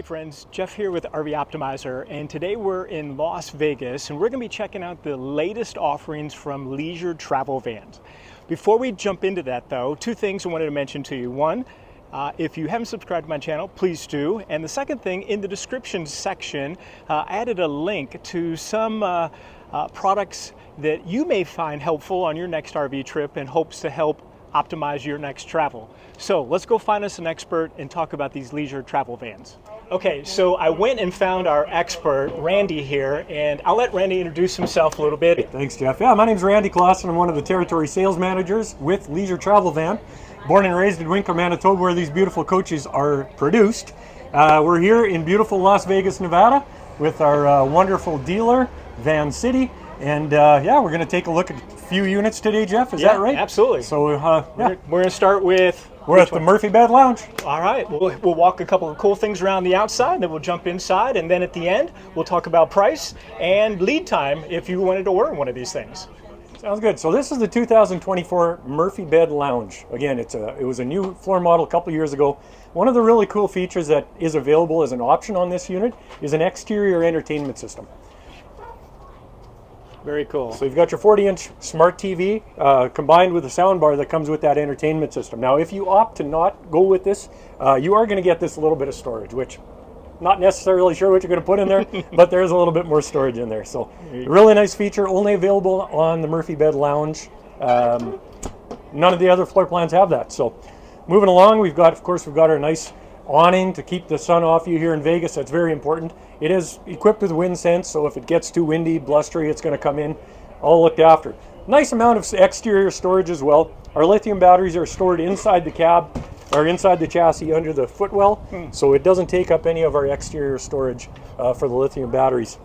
Hey friends, Jeff here with RV Optimizer, and today we're in Las Vegas and we're going to be checking out the latest offerings from Leisure Travel Vans. Before we jump into that though, two things I wanted to mention to you. One, if you haven't subscribed to my channel, please do. And the second thing, in the description section, I added a link to some products that you may find helpful on your next RV trip in hopes to help optimize your next travel. So let's go find us an expert and talk about these Leisure Travel Vans. Okay, so I went and found our expert, Randy, here, and I'll let Randy introduce himself a little bit. Thanks, Jeff. Yeah, my name's Randy Clausen. I'm one of the territory sales managers with Leisure Travel Van. Born and raised in Winkler, Manitoba, where these beautiful coaches are produced. We're here in beautiful Las Vegas, Nevada, with our wonderful dealer, Van City. And yeah, we're going to take a look at a few units today, Jeff. Is that right? Absolutely. So we're going to start with... We're at the Murphy Bed Lounge. All right, we'll walk a couple of cool things around the outside, then we'll jump inside, and then at the end, we'll talk about price and lead time if you wanted to order one of these things. Sounds good. So this is the 2024 Murphy Bed Lounge. Again, it was a new floor model a couple years ago. One of the really cool features that is available as an option on this unit is an exterior entertainment system. Very cool. So you've got your 40-inch smart TV combined with a sound bar that comes with that entertainment system. Now, if you opt to not go with this, you are going to get this little bit of storage, which not necessarily sure what you're going to put in there, but there's a little bit more storage in there. So really nice feature, only available on the Murphy Bed Lounge. None of the other floor plans have that. So moving along, we've got our nice awning to keep the sun off you here in Vegas. That's very important. It is equipped with wind sense, so if it gets too windy, blustery, it's going to come in all looked after. Nice amount of exterior storage as well. Our lithium batteries are stored inside the cab or inside the chassis under the footwell, so it doesn't take up any of our exterior storage for the lithium batteries.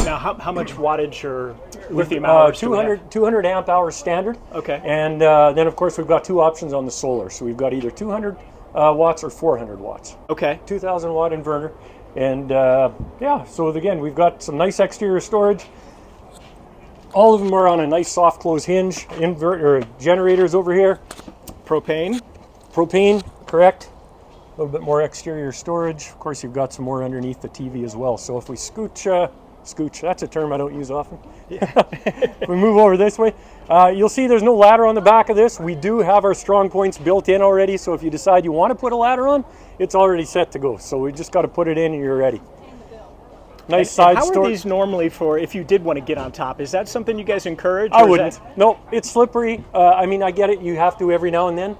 Now, how much wattage or lithium hours? 200 amp hours standard. Okay. And then of course we've got two options on the solar. So we've got either 200 watts or 400 watts. Okay. 2,000 watt inverter. And yeah, so again, we've got some nice exterior storage. All of them are on a nice soft close hinge. Generators over here. Propane, correct. A little bit more exterior storage. Of course, you've got some more underneath the TV as well. So if we scooch, that's a term I don't use often. If we move over this way, you'll see there's no ladder on the back of this. We do have our strong points built in already, so if you decide you want to put a ladder on, it's already set to go. So we just got to put it in and you're ready. Nice side storage. How are these normally for if you did want to get on top? Is that something you guys encourage? I wouldn't. No, it's slippery. I mean, I get it. You have to every now and then.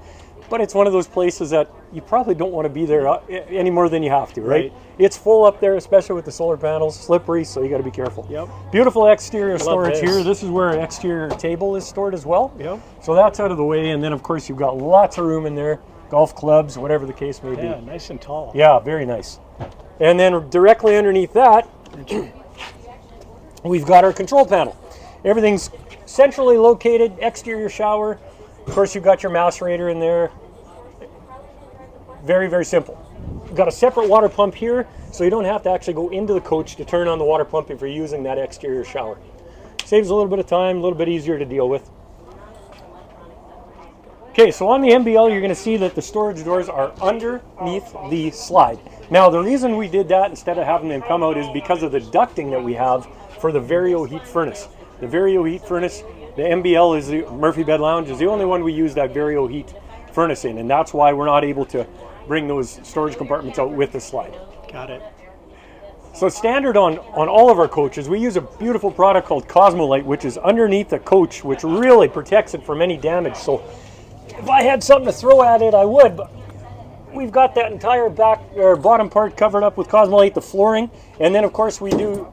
But it's one of those places that you probably don't want to be there any more than you have to, right? It's full up there, especially with the solar panels, slippery, so you got to be careful. Yep. Beautiful exterior storage here. This is where an exterior table is stored as well. Yep. So that's out of the way, and then of course you've got lots of room in there, golf clubs, whatever the case may be. Yeah, nice and tall. Yeah, very nice. And then directly underneath that, we've got our control panel. Everything's centrally located, exterior shower. Of course, you've got your macerator in there. Very, very simple. You've got a separate water pump here, so you don't have to actually go into the coach to turn on the water pump if you're using that exterior shower. Saves a little bit of time, a little bit easier to deal with. Okay, so on the MBL, you're going to see that the storage doors are underneath the slide. Now, the reason we did that instead of having them come out is because of the ducting that we have for the Vario heat furnace. The Vario heat furnace, the MBL is the Murphy Bed Lounge is the only one we use that Vario heat furnace in, and that's why we're not able to bring those storage compartments out with the slide. Got it. So standard on all of our coaches, we use a beautiful product called Cosmolite, which is underneath the coach, which really protects it from any damage. So if I had something to throw at it, I would, but we've got that entire back or bottom part covered up with Cosmolite, the flooring, and then of course we do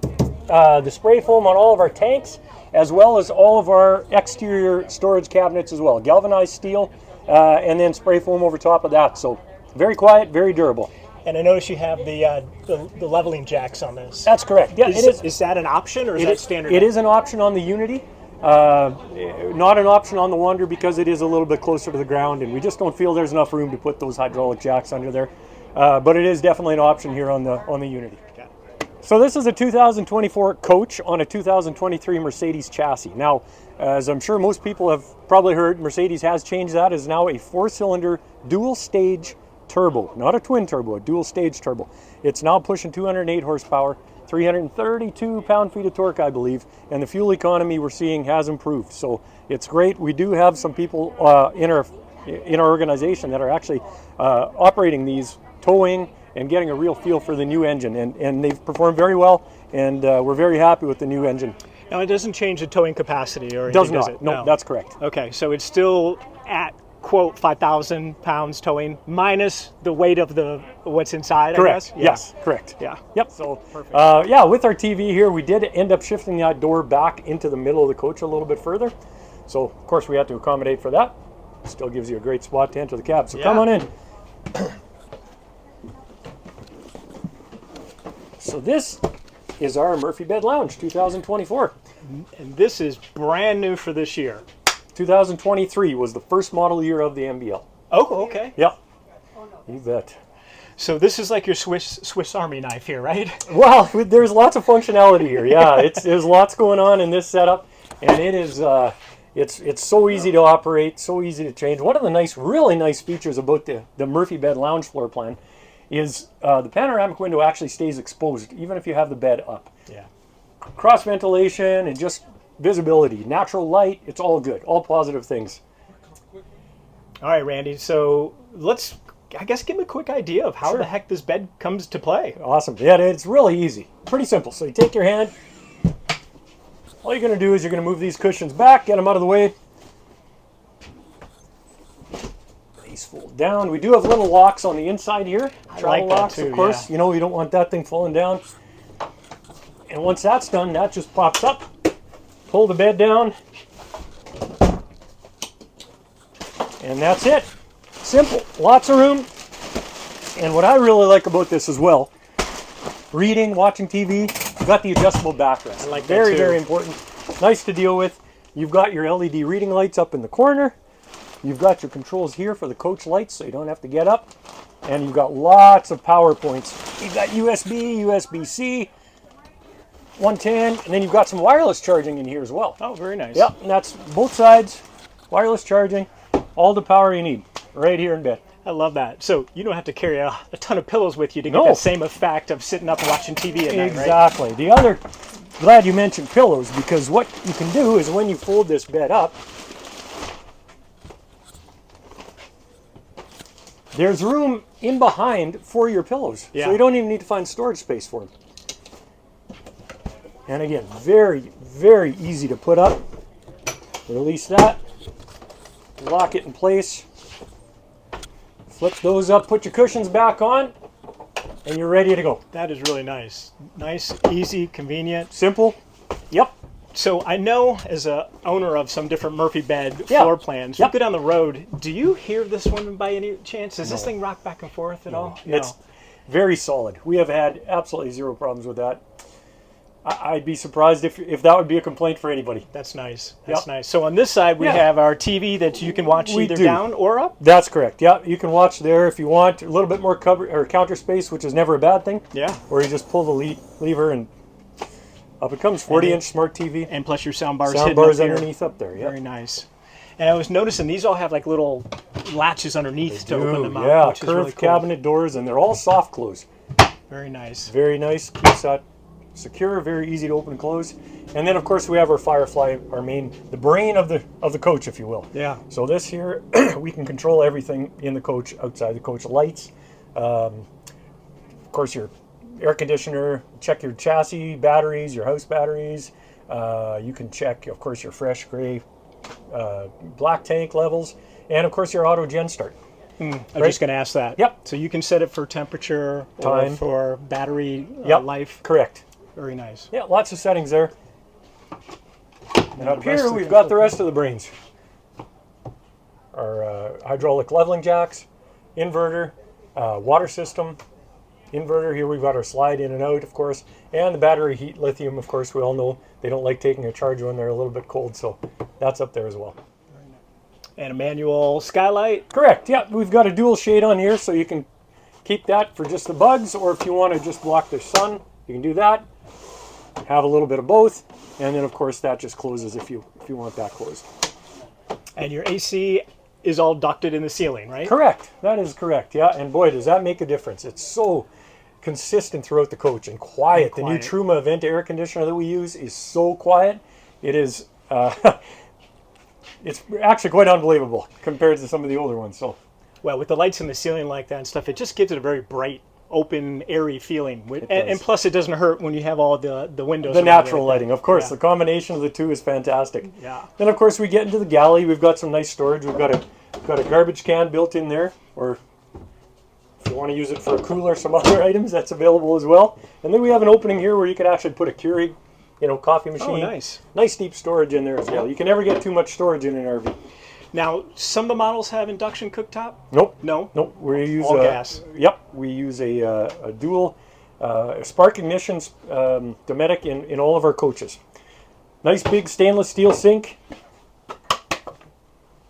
the spray foam on all of our tanks, as well as all of our exterior storage cabinets as well. Galvanized steel, and then spray foam over top of that. So very quiet, very durable. And I notice you have the leveling jacks on this. That's correct. Yeah, it is. Is that an option or is that standard? It is an option on the Unity. Not an option on the Wonder because it is a little bit closer to the ground, and we just don't feel there's enough room to put those hydraulic jacks under there. But it is definitely an option here on the Unity. Okay. So this is a 2024 coach on a 2023 Mercedes chassis. Now, as I'm sure most people have probably heard, Mercedes has changed that. It is now a 4-cylinder dual-stage turbo, not a twin turbo, a dual stage turbo. It's now pushing 208 horsepower, 332 pound-feet of torque, I believe, and the fuel economy we're seeing has improved. So it's great. We do have some people in our organization that are actually operating these, towing, and getting a real feel for the new engine, and they've performed very well, and we're very happy with the new engine. Now, it doesn't change the towing capacity or anything, Does does not. it? No, that's correct. Okay, so it's still at, quote, 5,000 pounds towing, minus the weight of what's inside, Correct. I guess? Yeah. Yes, correct. Yeah. Yep. So, perfect. Yeah, with our TV here, we did end up shifting that door back into the middle of the coach a little bit further. So, of course, we had to accommodate for that. Still gives you a great spot to enter the cab. So Yeah. come on in. So this is our Murphy Bed Lounge 2024. And this is brand new for this year. 2023 was the first model year of the MBL. Oh, okay. Yep. You bet. So this is like your Swiss Army knife here, right? Well, there's lots of functionality here. Yeah, there's lots going on in this setup, and it is it's so easy to operate, so easy to change. One of the really nice features about the Murphy Bed Lounge floor plan is the panoramic window actually stays exposed even if you have the bed up. Yeah. Cross ventilation and just visibility, natural light, it's all good, all positive things. All right, Randy. So let's, I guess, give me a quick idea of how Sure. the heck this bed comes to play. Awesome. Yeah, it's really easy. Pretty simple. So you take your hand. All you're going to do is you're going to move these cushions back, get them out of the way. These fold down. We do have little locks on the inside here. Travel like that locks, too, of course. yeah. You know, you don't want that thing falling down. And once that's done, that just pops up. Pull the bed down. And that's it. Simple. Lots of room. And what I really like about this as well, reading, watching TV, you've got the adjustable backrest. I like that very, too. very important. Nice to deal with. You've got your LED reading lights up in the corner. You've got your controls here for the coach lights, so you don't have to get up. And you've got lots of power points. You've got USB, USB-C, 110, and then you've got some wireless charging in here as well. Oh, very nice. Yep, and that's both sides, wireless charging, all the power you need right here in bed. I love that. So you don't have to carry a ton of pillows with you to get No. that same effect of sitting up and watching TV at night, right? Exactly. The other, glad you mentioned pillows, because what you can do is when you fold this bed up, there's room in behind for your pillows. Yeah. So you don't even need to find storage space for them. And again, very, very easy to put up. Release that. Lock it in place. Flip those up, put your cushions back on, and you're ready to go. That is really nice. Nice, easy, convenient. Simple. Yep. So I know as a owner of some different Murphy bed Yeah. floor plans, Yep. you go down the road, do you hear this one by any chance? Does this No. thing rock back and forth at all? It's very solid. We have had absolutely zero problems with that. I'd be surprised if that would be a complaint for anybody. That's nice. That's Yep. nice. So on this side, we Yeah. have our TV that you can watch We either do. down or up. That's correct. Yeah, you can watch there if you want. A little bit more cover or counter space, which is never a bad thing. Yeah. Or you just pull the lever and up it comes. 40-inch smart TV. And plus your sound bars Sound hidden bars up here. underneath up there. Yeah. Very nice. And I was noticing these all have like little latches underneath to open them up, Yeah, which is curved really cool. cabinet doors, and they're all soft close. Very nice. Very nice. Keeps that secure. Very easy to open and close. And then of course we have our Firefly, the brain of the coach, if you will. Yeah. So this here, we can control everything in the coach, outside the coach, lights. Of course, your air conditioner, check your chassis batteries, your house batteries. You can check, of course, your fresh gray black tank levels. And of course, your auto gen start. I was just going to ask that. Yep. So you can set it for temperature or Time. for battery Yep. life. Correct. Very nice. Yeah, lots of settings there. And up the rest here, of we've the got the rest of the brains. Our hydraulic leveling jacks, inverter, water system, inverter. Here we've got our slide in and out, of course, and the battery heat lithium. Of course, we all know they don't like taking a charge when they're a little bit cold, so that's up there as well. And a manual skylight. Correct. Yeah, we've got a dual shade on here, so you can keep that for just the bugs, or if you want to just block the sun, you can do that. Have a little bit of both, and then of course that just closes if you want that closed. And your AC is all ducted in the ceiling, right? Correct. That is correct. Yeah, and boy, does that make a difference. It's so consistent throughout the coach and quiet. The new Truma vent air conditioner that we use is so quiet. It is. It's actually quite unbelievable compared to some of the older ones. So, well, with the lights in the ceiling like that and stuff, it just gives it a very bright, open, airy feeling. And plus, it doesn't hurt when you have all the windows. The natural lighting, of course. Yeah. The combination of the two is fantastic. Yeah. Then, of course, we get into the galley. We've got some nice storage. We've got a garbage can built in there, or if you want to use it for a cooler, some other items, that's available as well. And then we have an opening here where you could actually put a Keurig, coffee machine. Oh, nice. Nice deep storage in there as well. You can never get too much storage in an RV. Now, some of the models have induction cooktop? Nope. No? Nope. We use all gas. Yep. We use a dual spark ignition Dometic in all of our coaches. Nice big stainless steel sink.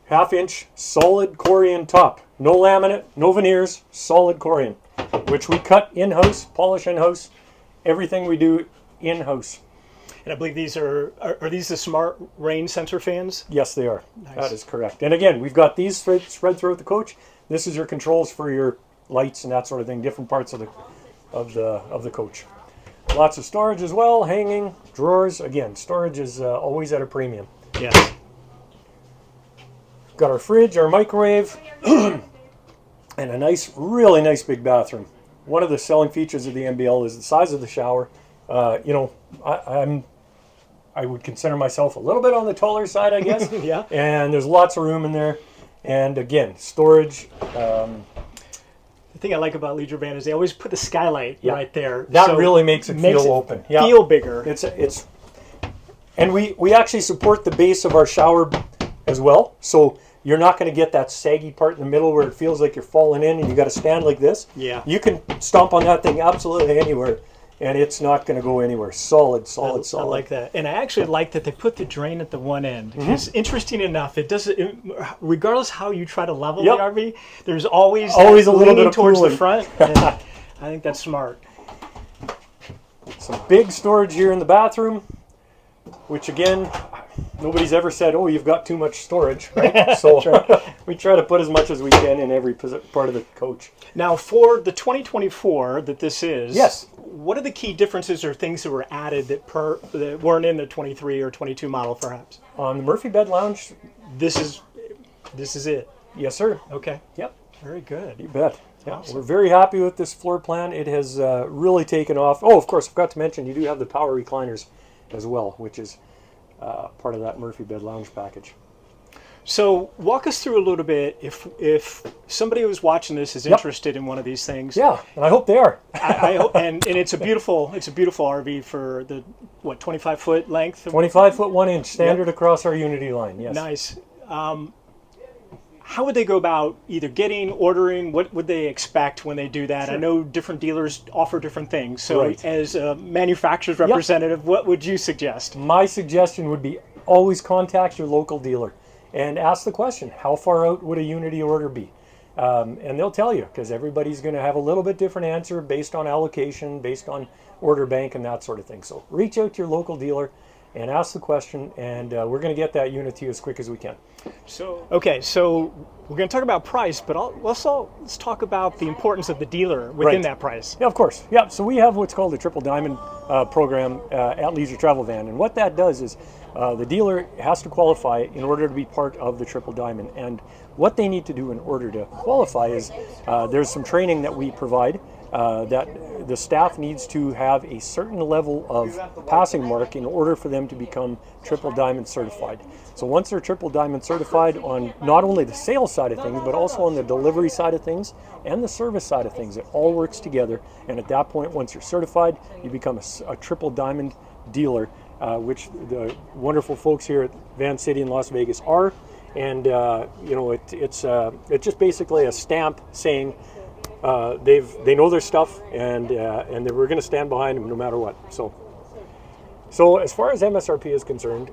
1/2-inch solid Corian top. No laminate, no veneers, solid Corian, which we cut in-house, polish in-house. Everything we do in-house. And I believe these are these the smart rain sensor fans? Yes, they are. Nice. That is correct. And again, we've got these spread throughout the coach. This is your controls for your lights and that sort of thing, different parts of the coach. Lots of storage as well, hanging, drawers. Again, storage is always at a premium. Yes. Got our fridge, our microwave, and a nice, really nice big bathroom. One of the selling features of the MBL is the size of the shower. I would consider myself a little bit on the taller side, I guess. Yeah. And there's lots of room in there. And again, storage. The thing I like about Leisure Van is they always put the skylight right there. That really makes it feel open. Yeah. Feel bigger. And we actually support the base of our shower as well. So you're not going to get that saggy part in the middle where it feels like you're falling in and you got to stand like this. Yeah. You can stomp on that thing absolutely anywhere, and it's not going to solid. I like that. And I actually like that they put the drain at the one end. Because interesting enough, regardless how you try to level the RV, there's always a little bit of towards cooling. the front. And I think that's smart. Some big storage here in the bathroom, which again, nobody's ever said, oh, you've got too much storage, right? So we try to put as much as we can in every part of the coach. Now, for the 2024 that this is, yes, what are the key differences or things that were added that weren't in the 23 or 22 model, perhaps? On the Murphy Bed Lounge, this is it. Yes, sir. Okay. Yep. Very good. You bet. Yeah, awesome. We're very happy with this floor plan. It has really taken off. Oh, of course, I forgot to mention you do have the power recliners as well, which is part of that Murphy Bed Lounge package. So walk us through a little bit if somebody who's watching this is interested in one of these things. Yeah, and I hope they are. I hope, and it's a beautiful RV for the 25-foot length. 25-foot 1 inch standard across our Unity line. Yes. Nice. How would they go about either ordering? What would they expect when they do that? Sure. I know different dealers offer different things. So as a manufacturer's representative, what would you suggest? My suggestion would be always contact your local dealer and ask the question, how far out would a Unity order be? And they'll tell you, because everybody's going to have a little bit different answer based on allocation, based on order bank and that sort of thing. So reach out to your local dealer and ask the question, and we're going to get that unit to you as quick as we can. So we're going to talk about price, but let's talk about the importance of the dealer within that price. Yeah, of course. Yeah, so we have what's called a Triple Diamond program at Leisure Travel Van, and what that does is the dealer has to qualify in order to be part of the Triple Diamond. And what they need to do in order to qualify is there's some training that we provide that the staff needs to have a certain level of passing mark in order for them to become Triple Diamond certified. So once they're Triple Diamond certified on not only the sales side of things, but also on the delivery side of things and the service side of things, it all works together. And at that point, once you're certified, you become a Triple Diamond dealer, which the wonderful folks here at Van City in Las Vegas are. And it's just basically a stamp saying they know their stuff, and we're going to stand behind them no matter what. So as far as MSRP is concerned,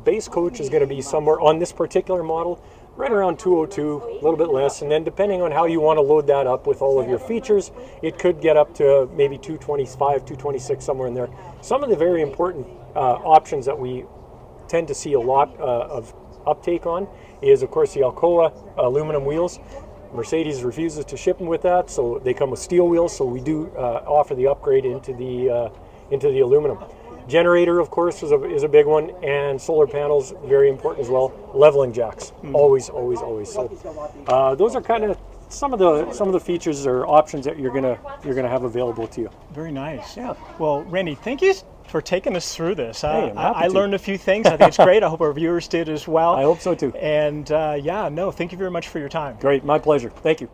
base coach is going to be somewhere on this particular model right around 202, a little bit less, and then depending on how you want to load that up with all of your features, it could get up to maybe 225, 226, somewhere in there. Some of the very important options that we tend to see a lot of uptake on is, of course, the Alcoa aluminum wheels. Mercedes refuses to ship them with that, so they come with steel wheels. So we do offer the upgrade into the aluminum. Generator, of course, is a big one, and solar panels, very important as well. Leveling jacks, always, always, always. So those are kind of some of the features or options that you're gonna have available to you. Very nice. Yeah. Well, Randy, thank you for taking us through this. Hey, I'm happy I to. learned a few things. I think it's great. I hope our viewers did as well. I hope so too. And yeah, no, thank you very much for your time. Great, my pleasure. Thank you.